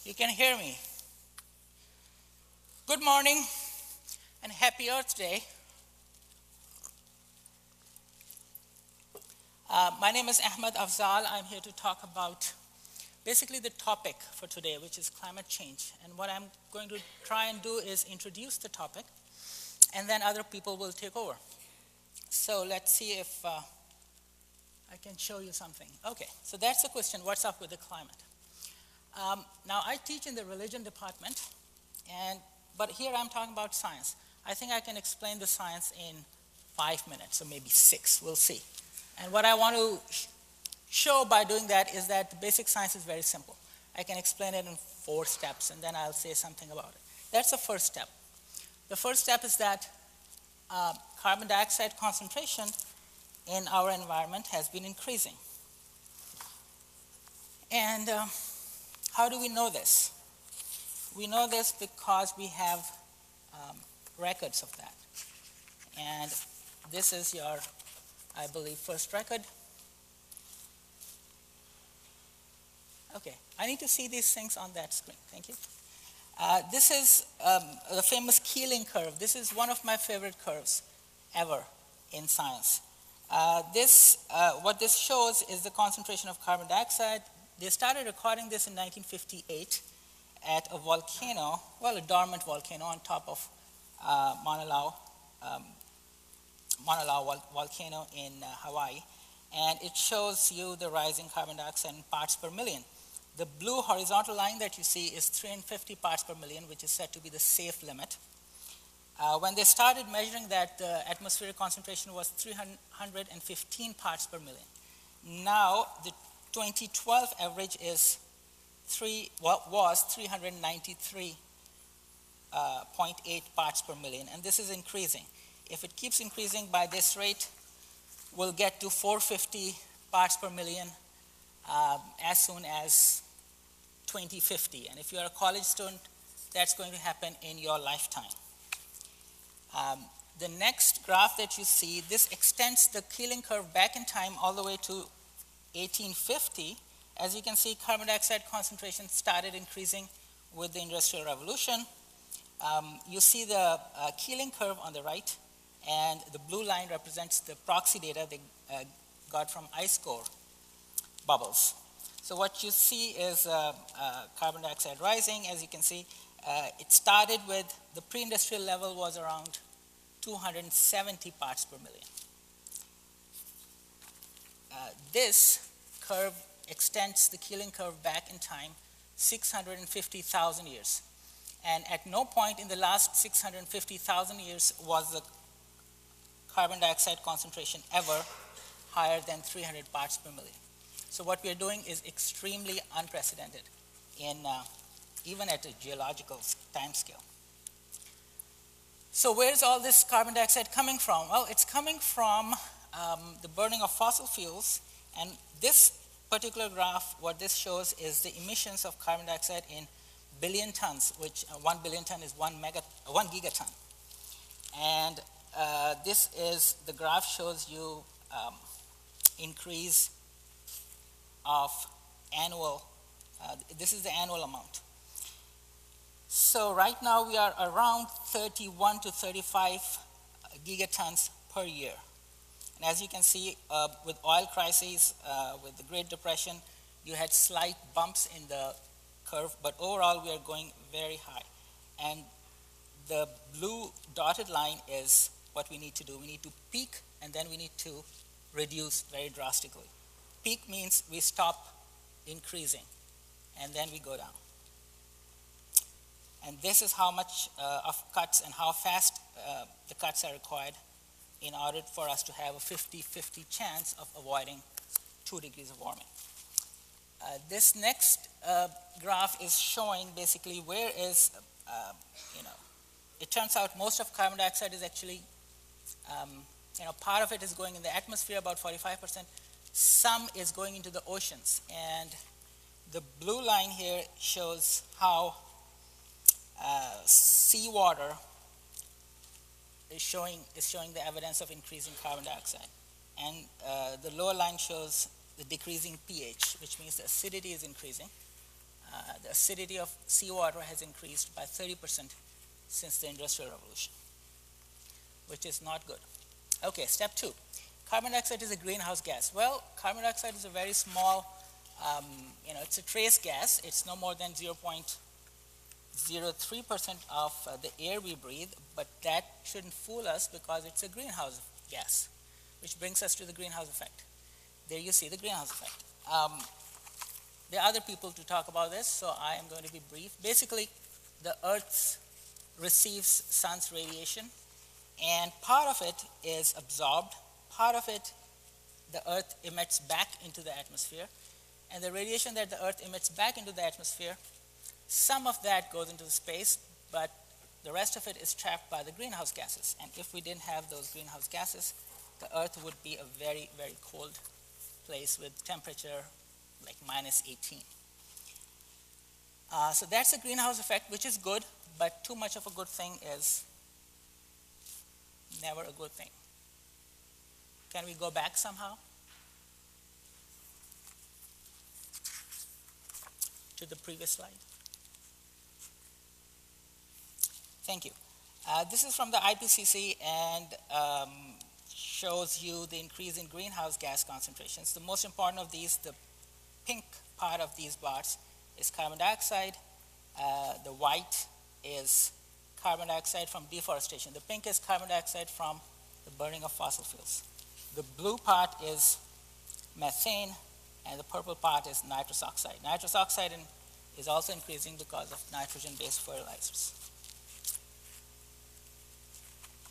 You can hear me. Good morning and happy Earth Day. My name is Ahmed Afzaal. I'm here to talk about basically the topic for today, which is climate change. And what I'm going to try and do is introduce the topic, and then other people will take over. So let's see if I can show you something. Okay, so that's the question, what's up with the climate? Now, I teach in the religion department, but here I'm talking about science. I think I can explain the science in 5 minutes, or maybe 6, we'll see. And what I want to show by doing that is that the basic science is very simple. I can explain it in 4 steps, and then I'll say something about it. That's the first step. The first step is that carbon dioxide concentration in our environment has been increasing. And how do we know this? We know this because we have records of that. And this is your, I believe, first record. Okay, I need to see these things on that screen. Thank you. This is the famous Keeling curve. This is one of my favorite curves ever in science. What this shows is the concentration of carbon dioxide. They started recording this in 1958 at a volcano, well, a dormant volcano on top of Mauna Loa volcano in Hawaii. And it shows you the rising carbon dioxide in parts per million. The blue horizontal line that you see is 350 parts per million, which is said to be the safe limit. When they started measuring that, the atmospheric concentration was 315 parts per million. Now, the 2012 average was 393.8 parts per million, and this is increasing. If it keeps increasing by this rate, we'll get to 450 parts per million as soon as 2050. And if you're a college student, that's going to happen in your lifetime. The next graph that you see, this extends the Keeling curve back in time all the way to 1850. As you can see, carbon dioxide concentration started increasing with the Industrial Revolution. You see the Keeling curve on the right, and the blue line represents the proxy data they got from ice core bubbles. So what you see is carbon dioxide rising. As you can see, it started with the pre-industrial level was around 270 parts per million. This curve extends the Keeling curve back in time 650,000 years. And at no point in the last 650,000 years was the carbon dioxide concentration ever higher than 300 parts per million. So what we are doing is extremely unprecedented even at a geological time scale. So where's all this carbon dioxide coming from? Well, it's coming from the burning of fossil fuels, and this particular graph, what this shows is the emissions of carbon dioxide in billion tons, which 1 billion ton is 1 gigaton. And the graph shows you increase of annual, this is the annual amount. So right now we are around 31 to 35 gigatons per year. And as you can see, with oil crises, with the Great Depression, you had slight bumps in the curve, but overall we are going very high. And the blue dotted line is what we need to do. We need to peak, and then we need to reduce very drastically. Peak means we stop increasing, and then we go down. And this is how much of cuts and how fast the cuts are required in order for us to have a 50-50 chance of avoiding 2 degrees of warming. This next graph is showing basically where is, it turns out most of carbon dioxide is actually, part of it is going in the atmosphere, about 45%. Some is going into the oceans. And the blue line here shows how seawater is showing the evidence of increasing carbon dioxide. And the lower line shows the decreasing pH, which means the acidity is increasing. The acidity of seawater has increased by 30% since the Industrial Revolution, which is not good. Okay, step 2. Carbon dioxide is a greenhouse gas. Well, carbon dioxide is a very small, it's a trace gas. It's no more than 0.03% of the air we breathe, but that shouldn't fool us because it's a greenhouse gas, which brings us to the greenhouse effect. There you see the greenhouse effect. There are other people to talk about this, so I am going to be brief. Basically, the Earth receives sun's radiation, and part of it is absorbed, part of it the Earth emits back into the atmosphere, and the radiation that the Earth emits back into the atmosphere, some of that goes into space, but the rest of it is trapped by the greenhouse gases. And if we didn't have those greenhouse gases, the Earth would be a very, very cold place with temperature like minus 18. So that's a greenhouse effect, which is good, but too much of a good thing is never a good thing. Can we go back somehow to the previous slide? Thank you. This is from the IPCC and shows you the increase in greenhouse gas concentrations. The most important of these, the pink part of these bars, is carbon dioxide. The white is carbon dioxide from deforestation. The pink is carbon dioxide from the burning of fossil fuels. The blue part is methane, and the purple part is nitrous oxide. Nitrous oxide is also increasing because of nitrogen-based fertilizers.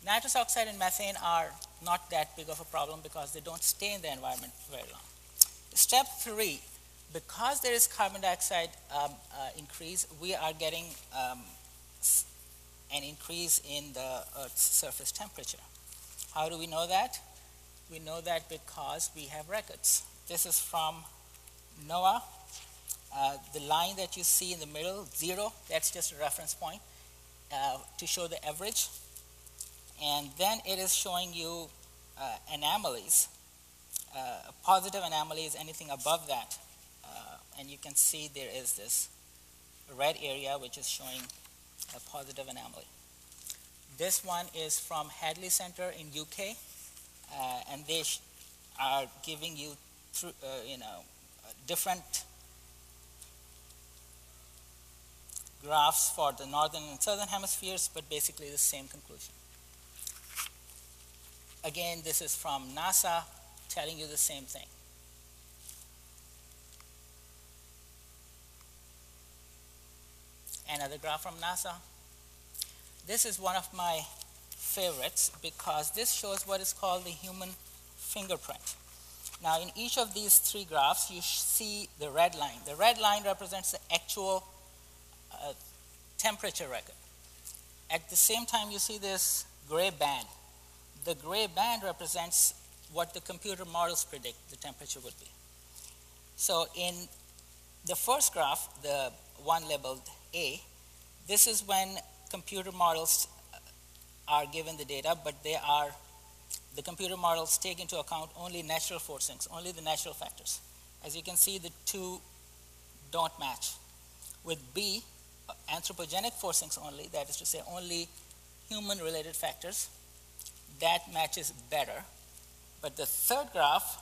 Nitrous oxide and methane are not that big of a problem because they don't stay in the environment very long. Step 3, because there is carbon dioxide increase, we are getting an increase in the Earth's surface temperature. How do we know that? We know that because we have records. This is from NOAA. The line that you see in the middle, 0, that's just a reference point to show the average. And then it is showing you anomalies. A positive anomaly is anything above that. And you can see there is this red area which is showing a positive anomaly. This one is from Hadley Center in UK, and they are giving you different graphs for the northern and southern hemispheres, but basically the same conclusion. Again, this is from NASA telling you the same thing. Another graph from NASA. This is one of my favorites because this shows what is called the human fingerprint. Now, in each of these 3 graphs, you see the red line. The red line represents the actual temperature record. At the same time, you see this gray band. The gray band represents what the computer models predict the temperature would be. So in the first graph, the one labeled A, this is when computer models are given the data, but the computer models take into account only natural forcings, only the natural factors. As you can see, the 2 don't match. With B, anthropogenic forcings only, that is to say only human-related factors, that matches better. But the third graph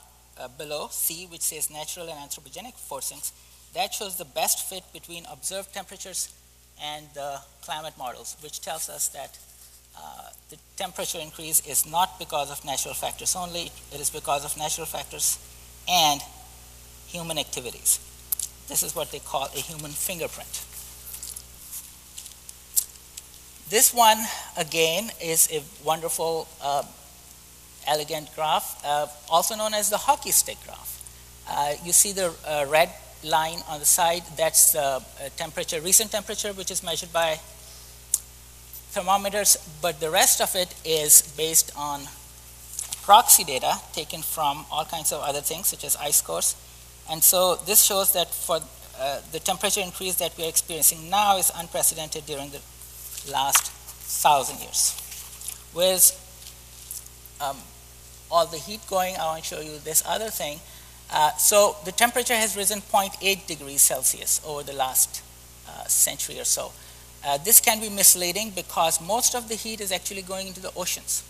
below, C, which says natural and anthropogenic forcings, that shows the best fit between observed temperatures and the climate models, which tells us that the temperature increase is not because of natural factors only, it is because of natural factors and human activities. This is what they call a human fingerprint. This one, again, is a wonderful, elegant graph, also known as the hockey stick graph. You see the red line on the side, that's the temperature, recent temperature, which is measured by thermometers, but the rest of it is based on proxy data taken from all kinds of other things, such as ice cores. And so this shows that for the temperature increase that we are experiencing now is unprecedented during the last 1,000 years. Whereas all the heat going, I want to show you this other thing. So the temperature has risen 0.8 degrees Celsius over the last century or so. This can be misleading because most of the heat is actually going into the oceans.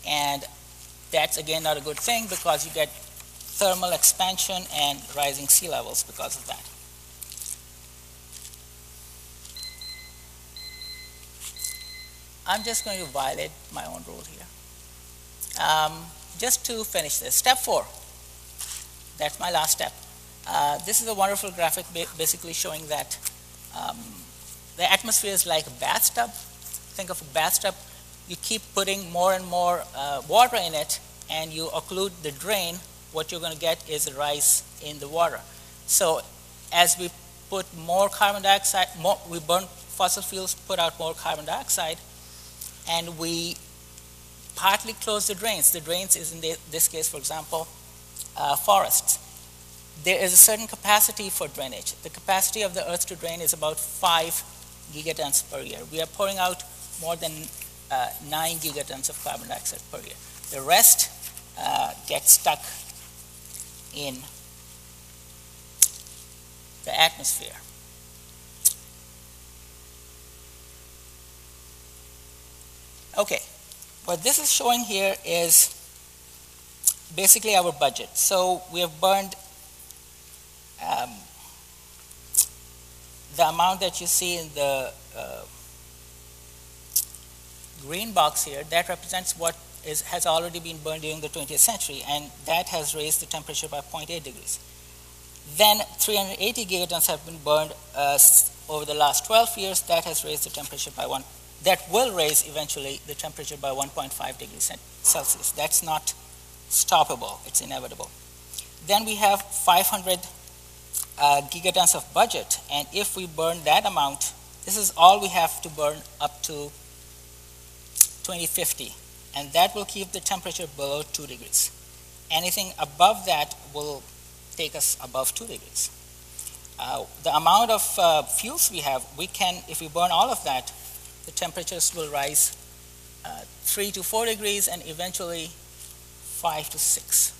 And that's again not a good thing because you get thermal expansion and rising sea levels because of that. I'm just going to violate my own rule here. Just to finish this, step 4. That's my last step. This is a wonderful graphic basically showing that the atmosphere is like a bathtub. Think of a bathtub. You keep putting more and more water in it, and you occlude the drain. What you're going to get is a rise in the water. So as we put more carbon dioxide, we burn fossil fuels, put out more carbon dioxide, and we partly close the drains. The drains is in this case, for example, forests. There is a certain capacity for drainage. The capacity of the earth to drain is about 5 gigatons per year. We are pouring out more than 9 gigatons of carbon dioxide per year. The rest gets stuck in the atmosphere. Okay, what this is showing here is basically our budget. So we have burned the amount that you see in the green box here, that represents what has already been burned during the 20th century, and that has raised the temperature by 0.8 degrees. Then 380 gigatons have been burned over the last 12 years. That has raised the temperature by that will raise eventually the temperature by 1.5 degrees Celsius. That's not stoppable, it's inevitable. Then we have 500 gigatons of budget, and if we burn that amount, this is all we have to burn up to 2050, and that will keep the temperature below 2 degrees. Anything above that will take us above 2 degrees. The amount of fuels we have, if we burn all of that, the temperatures will rise 3 to 4 degrees and eventually 5 to 6.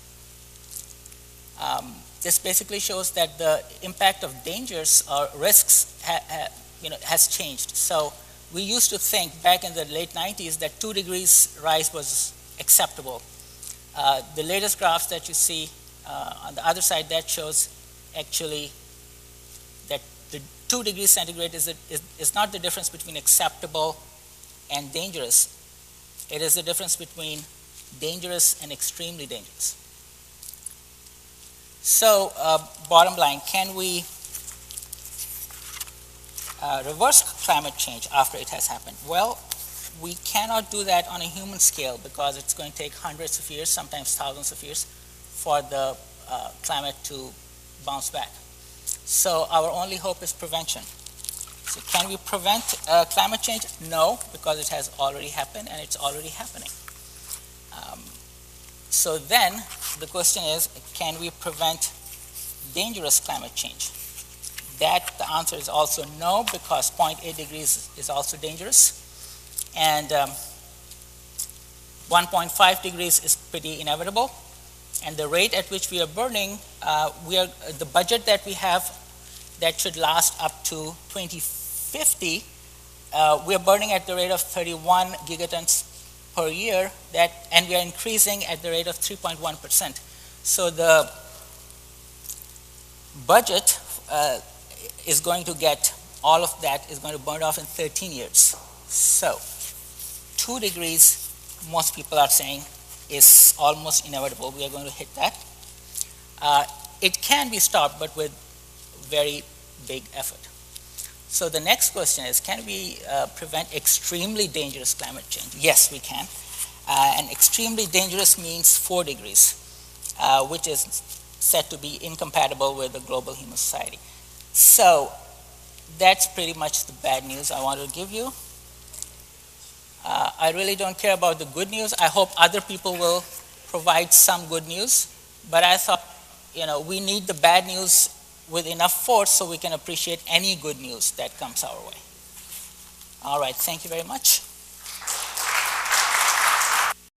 This basically shows that the impact of dangers or risks has changed. So we used to think back in the late 90s that 2 degrees rise was acceptable. The latest graphs that you see on the other side, that shows actually that the 2 degrees centigrade is not the difference between acceptable and dangerous. It is the difference between dangerous and extremely dangerous. So bottom line, can we reverse climate change after it has happened? Well, we cannot do that on a human scale because it's going to take hundreds of years, sometimes thousands of years, for the climate to bounce back. So our only hope is prevention. So can we prevent climate change? No, because it has already happened and it's already happening. So then the question is, can we prevent dangerous climate change? That the answer is also no, because 0.8 degrees is also dangerous, and 1.5 degrees is pretty inevitable. And the rate at which we are burning, the budget that we have that should last up to 2050, we are burning at the rate of 31 gigatons per year, and we are increasing at the rate of 3.1%. So the budget is going to get, all of that is going to burn off in 13 years. So 2 degrees, most people are saying, is almost inevitable. We are going to hit that. It can be stopped, but with very big effort. So the next question is, can we prevent extremely dangerous climate change? Yes, we can. And extremely dangerous means 4 degrees, which is said to be incompatible with the global human society. So that's pretty much the bad news I wanted to give you. I really don't care about the good news. I hope other people will provide some good news. But I thought, we need the bad news with enough force so we can appreciate any good news that comes our way. All right, thank you very much.